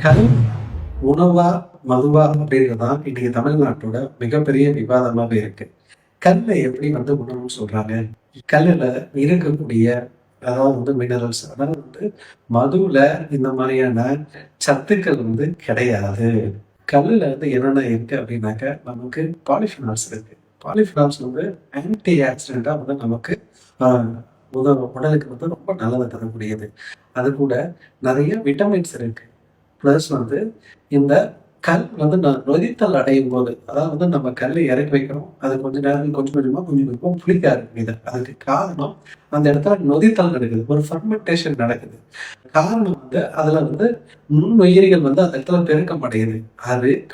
கல் உணவா மதுவா அப்படின்றதுதான் இன்னைக்கு தமிழ்நாட்டோட மிகப்பெரிய விவாதமாவே இருக்கு. கல்லை எப்படி உணவுன்னு சொல்றாங்க? கல்லுல இருக்கக்கூடிய அதாவது மினரல்ஸ் அதாவது மதுவுல இந்த மாதிரியான சத்துக்கள் கிடையாது. கல்லுல என்னென்ன இருக்கு அப்படின்னாக்க நமக்கு பாலிஃபினால்ஸ் இருக்கு. பாலிஃபினால்ஸ் ஆன்டி ஆக்சிடென்டா நமக்கு உடலுக்கு ரொம்ப நல்லதை தரக்கூடியது. அது கூட நிறைய விட்டமின்ஸ் இருக்கு. ப்ளஸ் இந்த கல் நொதித்தல் அடையும் போது அதாவது நம்ம கல்லை இறக்கி வைக்கிறோம். அது கொஞ்ச நேரம் கொஞ்சம் கொஞ்சமா புளிக்க ஆரம்பிக்குது. அதுக்கு காரணம் அந்த இடத்துல நொதித்தல் நடக்குது, ஒரு ஃபர்மெண்டேஷன் நடக்குது. காரணம் அதுல நுண்ணுயிரிகள் அந்த இடத்துல பெருக்கம் அடையுது.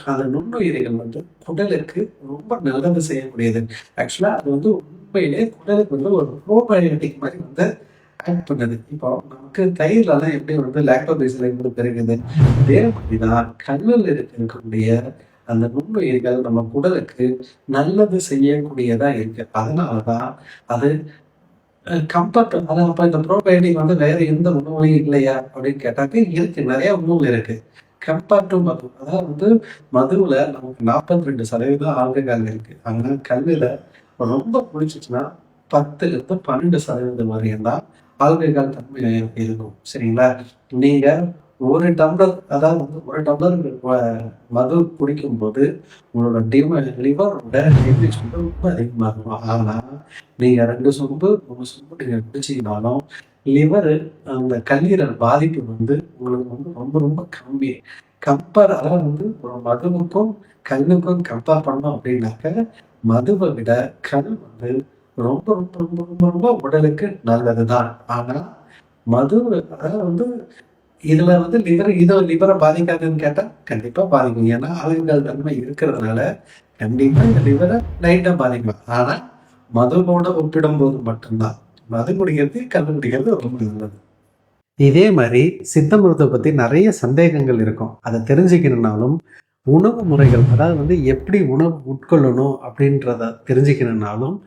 அந்த நுண்ணுயிரிகள் குடலுக்கு ரொம்ப நல்லது செய்யக்கூடியது. ஆக்சுவலா அது உண்மையிலே குடலுக்கு ஒரு ப்ரோபயோட்டிக் மாதிரி ஆட் பண்ணுது. இப்போ நமக்கு தயிர்லாம் எப்படி லாக்டோபேசிஸ் பெருகுது, அதே மாதிரிதான் கல்லில் இருக்கக்கூடிய அந்த நுண்ணுயிர்கள் நம்ம குடலுக்கு நல்லது செய்யக்கூடியதா இருக்கு. அதனாலதான் அது கம்பேர்ட் அதான் அப்ப இந்த ப்ரோபயோட்டிக் வேற எந்த உணவுலையும் இல்லையா அப்படின்னு கேட்டாக்க இருக்கு, நிறைய உணவு இருக்கு. கம்பேர்ட் டு மது அதாவது மதுவுல நமக்கு 42% ஆல்கஹால் இருக்கு. ஆனா கல்லுல ரொம்ப பிடிச்சிச்சுன்னா 10-12% வரையும் தான் ஆல்கஹால் தன்மை இருக்கும். சரிங்களா? நீங்க ஒரு டம்ளர் அதாவது ஒரு டம்ளர் மது குடிக்கும் போது உங்களோட லிவரோட டெம்ப்ரேச்சர் ரொம்ப அதிகமாகும். ஆனா நீங்க 2 சொம்பு 3 சொம்பு நீங்க குடிச்சீங்கனாலும் லிவர் அந்த கல்லீரல் பாதிப்பு உங்களுக்கு ரொம்ப ரொம்ப கம்மி. கம்பேர் அதாவது ஒரு மதுவுக்கும் கல்லுக்கும் கம்பேர் பண்ணோம் அப்படின்னாக்க மதுவை விட கல் ரொம்ப ரொம்ப ரொம்ப ரொம்ப ரொம்ப உடலுக்கு நல்லதுதான். ஆனா மது அதாவது இதுல லிவரை பாதிக்காதுன்னு கேட்டா கண்டிப்பா பாதிக்கும். ஏன்னா ஆல்கஹால் தன்மை இருக்கிறதுனால கண்டிப்பா இந்த லிவரை லைட்டா பாதிக்கும். ஆனா மதுவோட ஒப்பிடும் போது மட்டும்தான் மது குடிக்கிறது கல் குடிக்கிறது ரொம்ப நல்லது. இதே மாதிரி சித்த மருத்துவத்தை பத்தி நிறைய சந்தேகங்கள் இருக்கும். அதை தெரிஞ்சுக்கணும்னாலும் உணவு முறைகள் அதாவது எப்படி உணவு உட்கொள்ளணும் அப்படின்றத தெரிஞ்சுக்கணும்னாலும்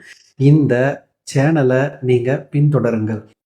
இந்த சேனலை நீங்க பின்தொடருங்கள்.